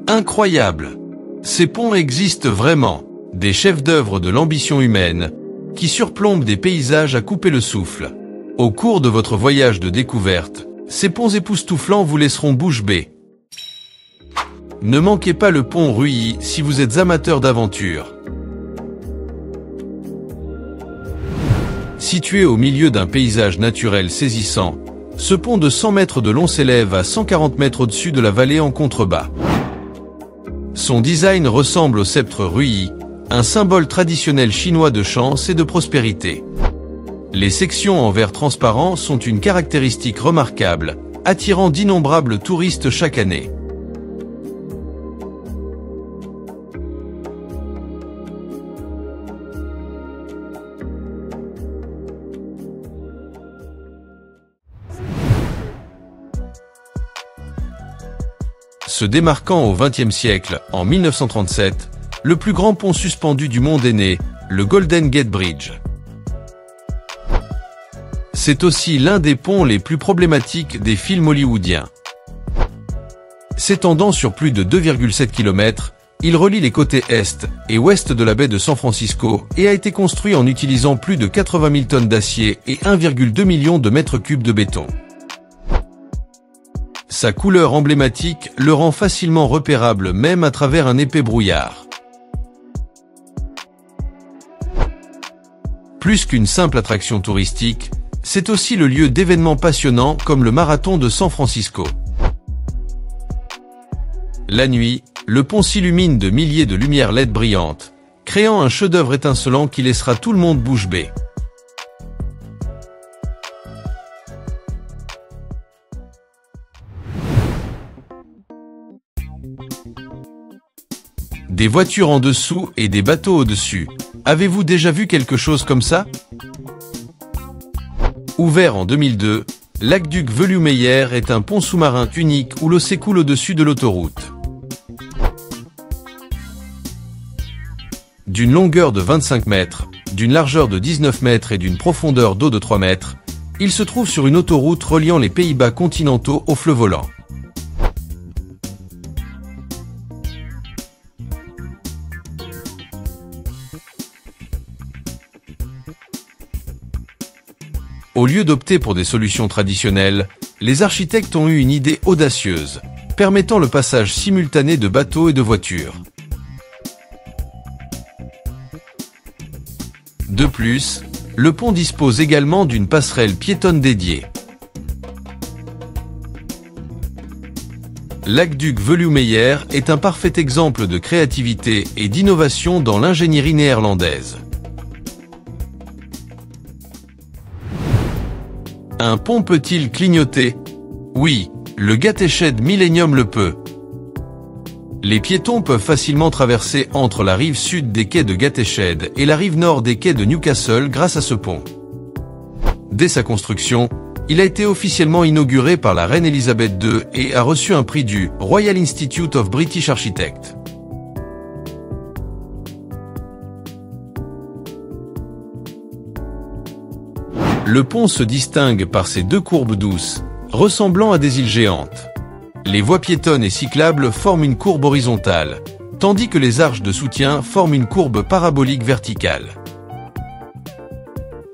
Incroyable! Ces ponts existent vraiment, des chefs-d'œuvre de l'ambition humaine, qui surplombent des paysages à couper le souffle. Au cours de votre voyage de découverte, ces ponts époustouflants vous laisseront bouche bée. Ne manquez pas le pont Ruyi si vous êtes amateur d'aventure. Situé au milieu d'un paysage naturel saisissant, ce pont de 100 mètres de long s'élève à 140 mètres au-dessus de la vallée en contrebas. Son design ressemble au sceptre Ruyi, un symbole traditionnel chinois de chance et de prospérité. Les sections en verre transparent sont une caractéristique remarquable, attirant d'innombrables touristes chaque année. Se démarquant au XXe siècle, en 1937, le plus grand pont suspendu du monde est né, le Golden Gate Bridge. C'est aussi l'un des ponts les plus problématiques des films hollywoodiens. S'étendant sur plus de 2,7 km, il relie les côtés est et ouest de la baie de San Francisco et a été construit en utilisant plus de 80 000 tonnes d'acier et 1,2 million de mètres cubes de béton. Sa couleur emblématique le rend facilement repérable même à travers un épais brouillard. Plus qu'une simple attraction touristique, c'est aussi le lieu d'événements passionnants comme le marathon de San Francisco. La nuit, le pont s'illumine de milliers de lumières LED brillantes, créant un chef-d'œuvre étincelant qui laissera tout le monde bouche bée. Des voitures en dessous et des bateaux au-dessus. Avez-vous déjà vu quelque chose comme ça? Ouvert en 2002, l'Aqueduc Velue-Meyer est un pont sous-marin unique où l'eau s'écoule au-dessus de l'autoroute. D'une longueur de 25 mètres, d'une largeur de 19 mètres et d'une profondeur d'eau de 3 mètres, il se trouve sur une autoroute reliant les Pays-Bas continentaux au fleuve Holland. Au lieu d'opter pour des solutions traditionnelles, les architectes ont eu une idée audacieuse, permettant le passage simultané de bateaux et de voitures. De plus, le pont dispose également d'une passerelle piétonne dédiée. L'Aqueduc Velue-Meyer est un parfait exemple de créativité et d'innovation dans l'ingénierie néerlandaise. Un pont peut-il clignoter? Oui, le Gateshead Millennium le peut. Les piétons peuvent facilement traverser entre la rive sud des quais de Gateshead et la rive nord des quais de Newcastle grâce à ce pont. Dès sa construction, il a été officiellement inauguré par la reine Elisabeth II et a reçu un prix du Royal Institute of British Architects. Le pont se distingue par ses deux courbes douces, ressemblant à des îles géantes. Les voies piétonnes et cyclables forment une courbe horizontale, tandis que les arches de soutien forment une courbe parabolique verticale.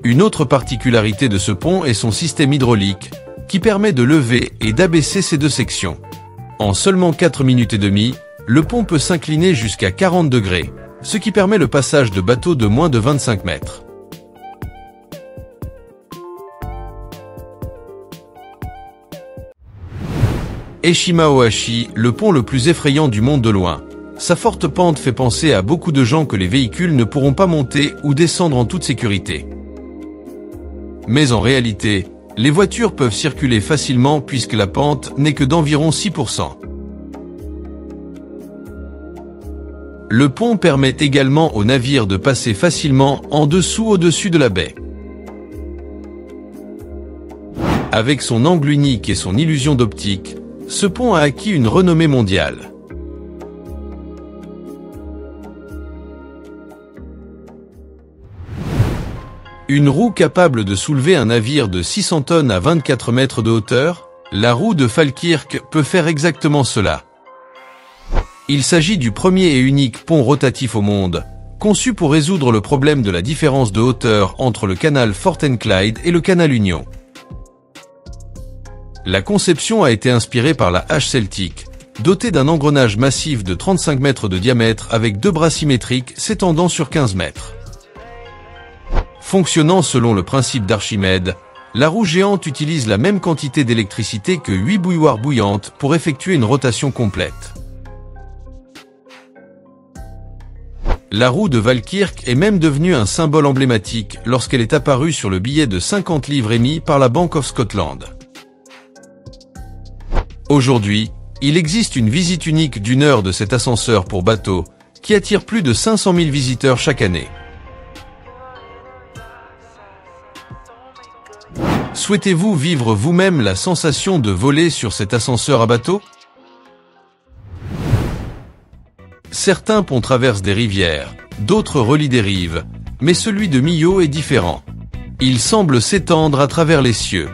Une autre particularité de ce pont est son système hydraulique, qui permet de lever et d'abaisser ces deux sections. En seulement 4 minutes et demie, le pont peut s'incliner jusqu'à 40 degrés, ce qui permet le passage de bateaux de moins de 25 mètres. Eshima-Ohashi, le pont le plus effrayant du monde de loin. Sa forte pente fait penser à beaucoup de gens que les véhicules ne pourront pas monter ou descendre en toute sécurité. Mais en réalité, les voitures peuvent circuler facilement puisque la pente n'est que d'environ 6%. Le pont permet également aux navires de passer facilement en dessous au-dessus de la baie. Avec son angle unique et son illusion d'optique, ce pont a acquis une renommée mondiale. Une roue capable de soulever un navire de 600 tonnes à 24 mètres de hauteur, la roue de Falkirk peut faire exactement cela. Il s'agit du premier et unique pont rotatif au monde, conçu pour résoudre le problème de la différence de hauteur entre le canal Forth & Clyde et le canal Union. La conception a été inspirée par la hache celtique, dotée d'un engrenage massif de 35 mètres de diamètre avec 2 bras symétriques s'étendant sur 15 mètres. Fonctionnant selon le principe d'Archimède, la roue géante utilise la même quantité d'électricité que 8 bouilloires bouillantes pour effectuer une rotation complète. La roue de Valkirk est même devenue un symbole emblématique lorsqu'elle est apparue sur le billet de 50 livres émis par la Bank of Scotland. Aujourd'hui, il existe une visite unique d'1 heure de cet ascenseur pour bateau, qui attire plus de 500 000 visiteurs chaque année. Souhaitez-vous vivre vous-même la sensation de voler sur cet ascenseur à bateau? Certains ponts traversent des rivières, d'autres relient des rives, mais celui de Millau est différent. Il semble s'étendre à travers les cieux.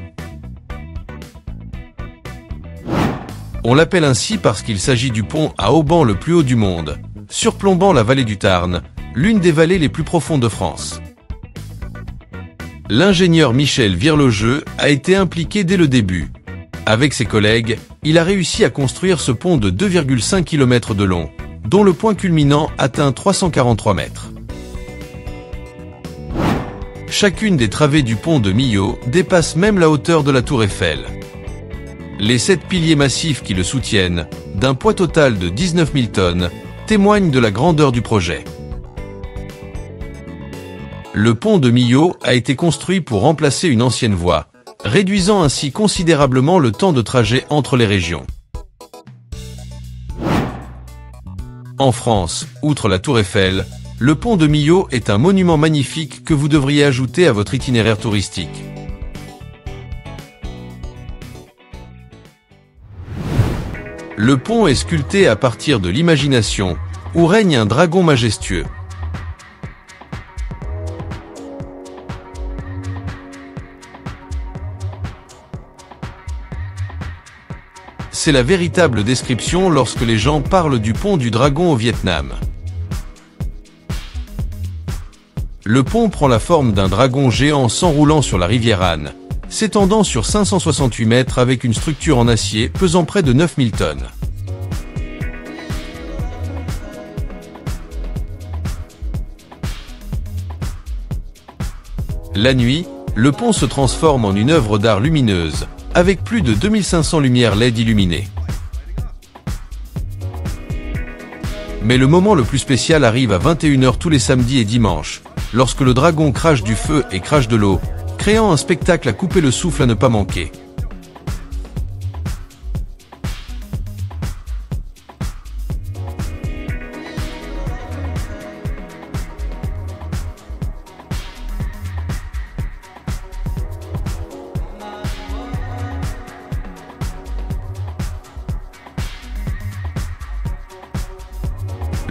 On l'appelle ainsi parce qu'il s'agit du pont à haubans le plus haut du monde, surplombant la vallée du Tarn, l'une des vallées les plus profondes de France. L'ingénieur Michel Virlogeux a été impliqué dès le début. Avec ses collègues, il a réussi à construire ce pont de 2,5 km de long, dont le point culminant atteint 343 mètres. Chacune des travées du pont de Millau dépasse même la hauteur de la tour Eiffel. Les 7 piliers massifs qui le soutiennent, d'un poids total de 19 000 tonnes, témoignent de la grandeur du projet. Le pont de Millau a été construit pour remplacer une ancienne voie, réduisant ainsi considérablement le temps de trajet entre les régions. En France, outre la tour Eiffel, le pont de Millau est un monument magnifique que vous devriez ajouter à votre itinéraire touristique. Le pont est sculpté à partir de l'imagination, où règne un dragon majestueux. C'est la véritable description lorsque les gens parlent du pont du dragon au Vietnam. Le pont prend la forme d'un dragon géant s'enroulant sur la rivière Han, s'étendant sur 568 mètres avec une structure en acier pesant près de 9000 tonnes. La nuit, le pont se transforme en une œuvre d'art lumineuse, avec plus de 2500 lumières LED illuminées. Mais le moment le plus spécial arrive à 21 h tous les samedis et dimanches, lorsque le dragon crache du feu et crache de l'eau, créant un spectacle à couper le souffle à ne pas manquer.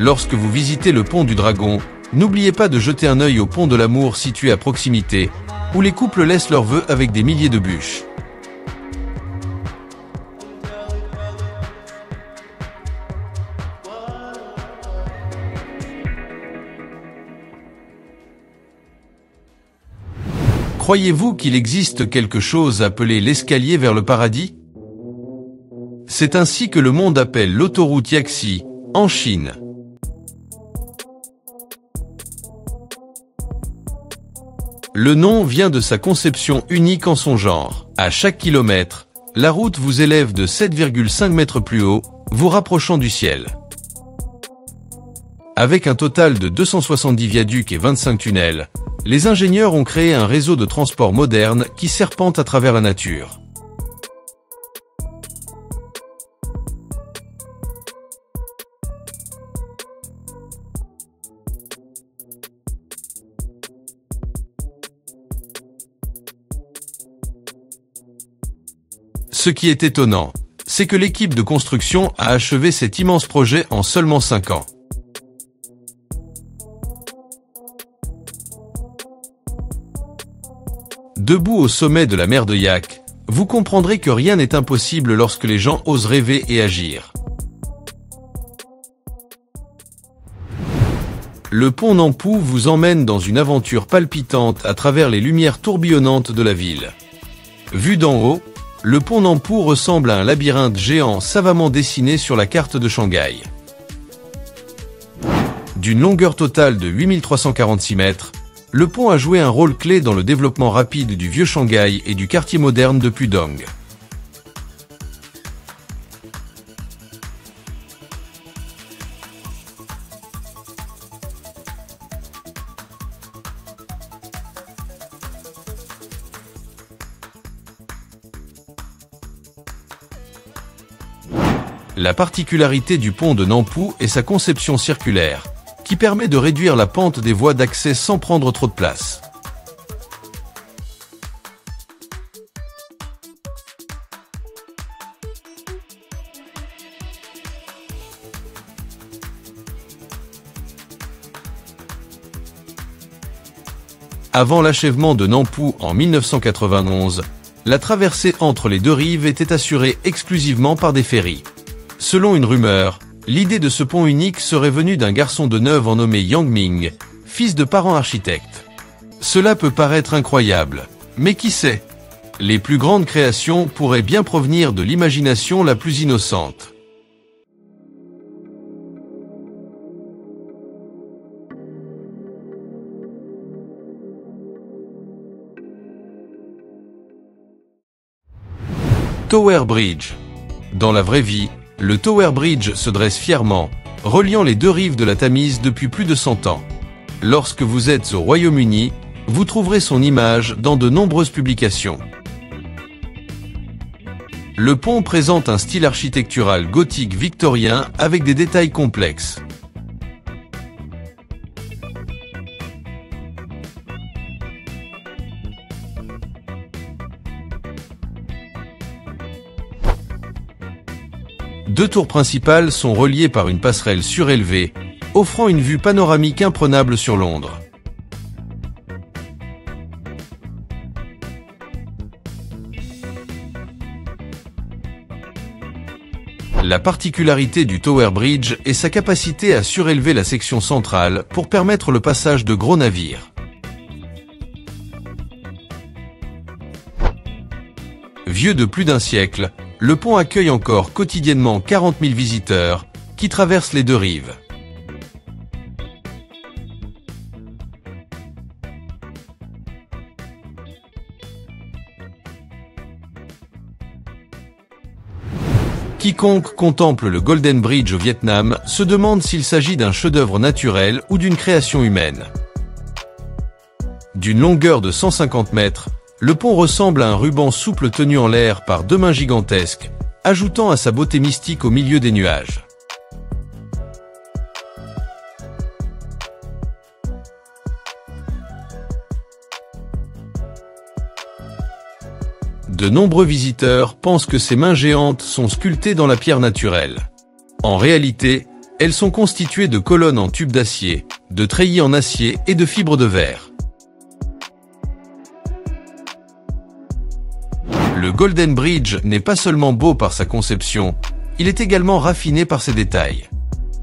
Lorsque vous visitez le pont du Dragon, n'oubliez pas de jeter un œil au pont de l'Amour situé à proximité, où les couples laissent leurs vœux avec des milliers de bûches. Croyez-vous qu'il existe quelque chose appelé l'escalier vers le paradis? C'est ainsi que le monde appelle l'autoroute Yaxi, en Chine. Le nom vient de sa conception unique en son genre. À chaque kilomètre, la route vous élève de 7,5 mètres plus haut, vous rapprochant du ciel. Avec un total de 270 viaducs et 25 tunnels, les ingénieurs ont créé un réseau de transport moderne qui serpente à travers la nature. Ce qui est étonnant, c'est que l'équipe de construction a achevé cet immense projet en seulement 5 ans. Debout au sommet de la mer de Yak, vous comprendrez que rien n'est impossible lorsque les gens osent rêver et agir. Le pont Nampu vous emmène dans une aventure palpitante à travers les lumières tourbillonnantes de la ville. Vu d'en haut, le pont Nampu ressemble à un labyrinthe géant savamment dessiné sur la carte de Shanghai. D'une longueur totale de 8346 mètres, le pont a joué un rôle clé dans le développement rapide du vieux Shanghai et du quartier moderne de Pudong. La particularité du pont de Nampu est sa conception circulaire, qui permet de réduire la pente des voies d'accès sans prendre trop de place. Avant l'achèvement de Nampu en 1991, la traversée entre les deux rives était assurée exclusivement par des ferries. Selon une rumeur, l'idée de ce pont unique serait venue d'un garçon de 9 ans nommé Yang Ming, fils de parents architectes. Cela peut paraître incroyable, mais qui sait? Les plus grandes créations pourraient bien provenir de l'imagination la plus innocente. Tower Bridge. Dans la vraie vie, le Tower Bridge se dresse fièrement, reliant les deux rives de la Tamise depuis plus de 100 ans. Lorsque vous êtes au Royaume-Uni, vous trouverez son image dans de nombreuses publications. Le pont présente un style architectural gothique victorien avec des détails complexes. Deux tours principales sont reliées par une passerelle surélevée, offrant une vue panoramique imprenable sur Londres. La particularité du Tower Bridge est sa capacité à surélever la section centrale pour permettre le passage de gros navires. Vieux de plus d'un siècle, le pont accueille encore quotidiennement 40 000 visiteurs qui traversent les deux rives. Quiconque contemple le Golden Bridge au Vietnam se demande s'il s'agit d'un chef-d'œuvre naturel ou d'une création humaine. D'une longueur de 150 mètres, le pont ressemble à un ruban souple tenu en l'air par deux mains gigantesques, ajoutant à sa beauté mystique au milieu des nuages. De nombreux visiteurs pensent que ces mains géantes sont sculptées dans la pierre naturelle. En réalité, elles sont constituées de colonnes en tubes d'acier, de treillis en acier et de fibres de verre. Le Golden Bridge n'est pas seulement beau par sa conception, il est également raffiné par ses détails.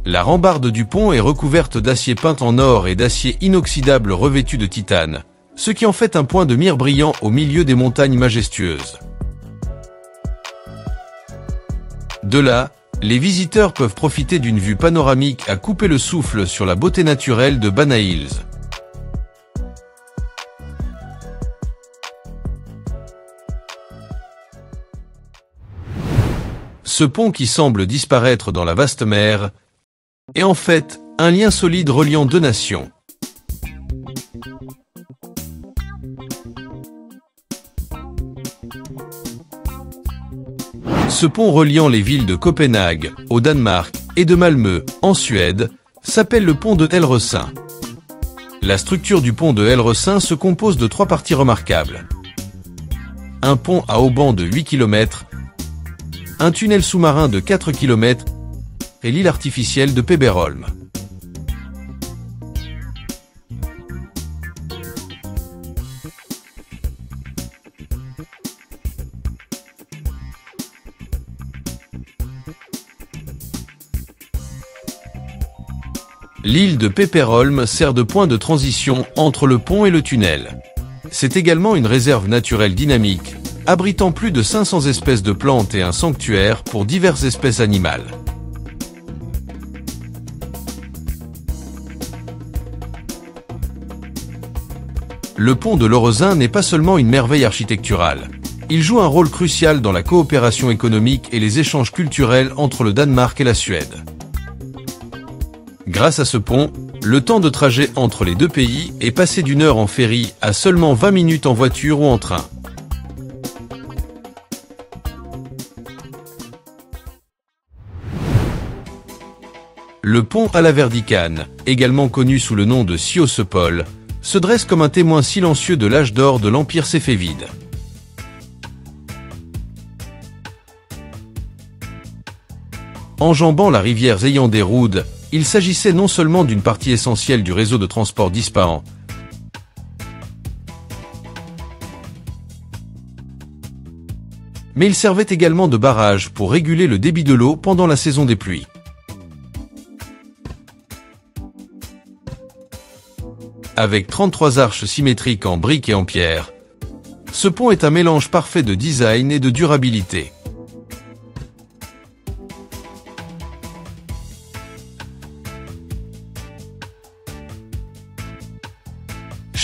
La rambarde du pont est recouverte d'acier peint en or et d'acier inoxydable revêtu de titane, ce qui en fait un point de mire brillant au milieu des montagnes majestueuses. De là, les visiteurs peuvent profiter d'une vue panoramique à couper le souffle sur la beauté naturelle de Bana Hills. Ce pont qui semble disparaître dans la vaste mer est en fait un lien solide reliant deux nations. Ce pont reliant les villes de Copenhague, au Danemark, et de Malmö, en Suède, s'appelle le pont de Hellerup. La structure du pont de Hellerup se compose de trois parties remarquables. Un pont à haubans de 8 km, un tunnel sous-marin de 4 km et l'île artificielle de Peberholm. L'île de Pepperholm sert de point de transition entre le pont et le tunnel. C'est également une réserve naturelle dynamique, abritant plus de 500 espèces de plantes et un sanctuaire pour diverses espèces animales. Le pont de Lörrösen n'est pas seulement une merveille architecturale. Il joue un rôle crucial dans la coopération économique et les échanges culturels entre le Danemark et la Suède. Grâce à ce pont, le temps de trajet entre les deux pays est passé d'1 heure en ferry à seulement 20 minutes en voiture ou en train. Le pont Alaverdikan, également connu sous le nom de Sjossepol, se dresse comme un témoin silencieux de l'âge d'or de l'Empire séfévide. Enjambant la rivière Zeyanderud, il s'agissait non seulement d'une partie essentielle du réseau de transport d'Ispahan, mais il servait également de barrage pour réguler le débit de l'eau pendant la saison des pluies. Avec 33 arches symétriques en briques et en pierre, ce pont est un mélange parfait de design et de durabilité.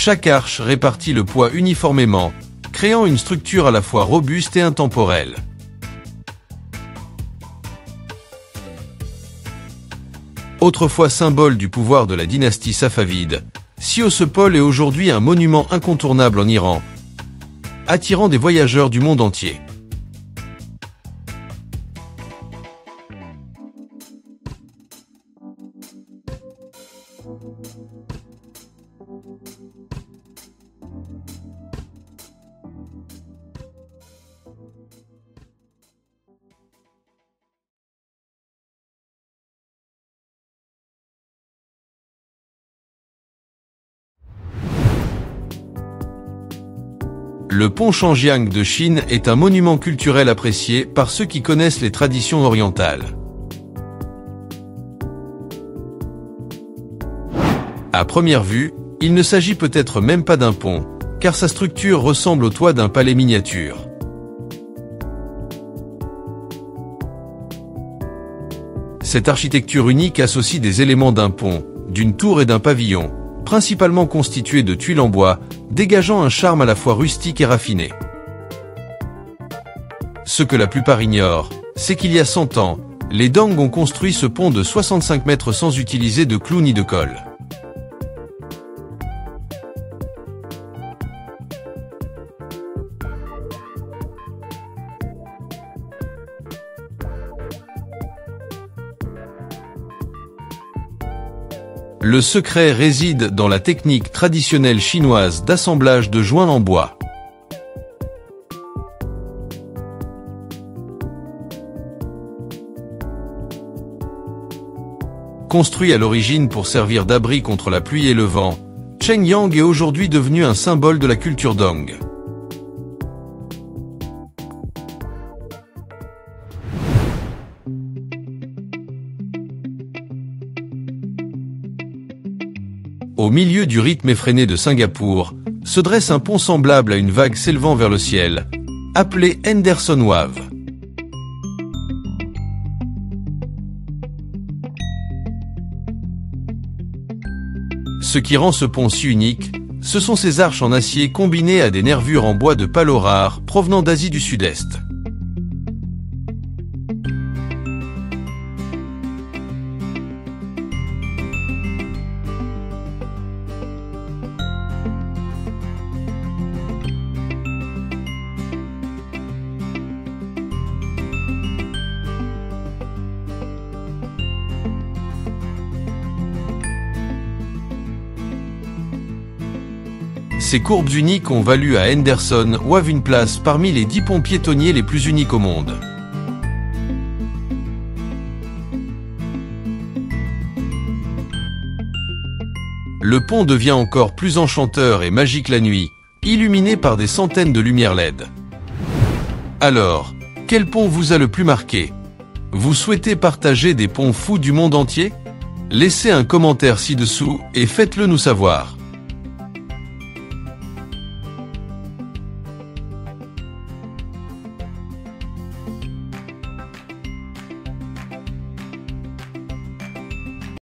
Chaque arche répartit le poids uniformément, créant une structure à la fois robuste et intemporelle. Autrefois symbole du pouvoir de la dynastie safavide, Sjossepol est aujourd'hui un monument incontournable en Iran, attirant des voyageurs du monde entier. Le pont Changjiang de Chine est un monument culturel apprécié par ceux qui connaissent les traditions orientales. À première vue, il ne s'agit peut-être même pas d'un pont, car sa structure ressemble au toit d'un palais miniature. Cette architecture unique associe des éléments d'un pont, d'une tour et d'un pavillon, principalement constitués de tuiles en bois, dégageant un charme à la fois rustique et raffiné. Ce que la plupart ignorent, c'est qu'il y a 100 ans, les Deng ont construit ce pont de 65 mètres sans utiliser de clous ni de colle. Le secret réside dans la technique traditionnelle chinoise d'assemblage de joints en bois. Construit à l'origine pour servir d'abri contre la pluie et le vent, Chengyang est aujourd'hui devenu un symbole de la culture Deng. Au milieu du rythme effréné de Singapour, se dresse un pont semblable à une vague s'élevant vers le ciel, appelé Henderson Wave. Ce qui rend ce pont si unique, ce sont ses arches en acier combinées à des nervures en bois de palo rares provenant d'Asie du Sud-Est. Ces courbes uniques ont valu à Henderson Wave une place parmi les 10 ponts piétonniers les plus uniques au monde. Le pont devient encore plus enchanteur et magique la nuit, illuminé par des centaines de lumières LED. Alors, quel pont vous a le plus marqué? Vous souhaitez partager des ponts fous du monde entier? Laissez un commentaire ci-dessous et faites-le nous savoir.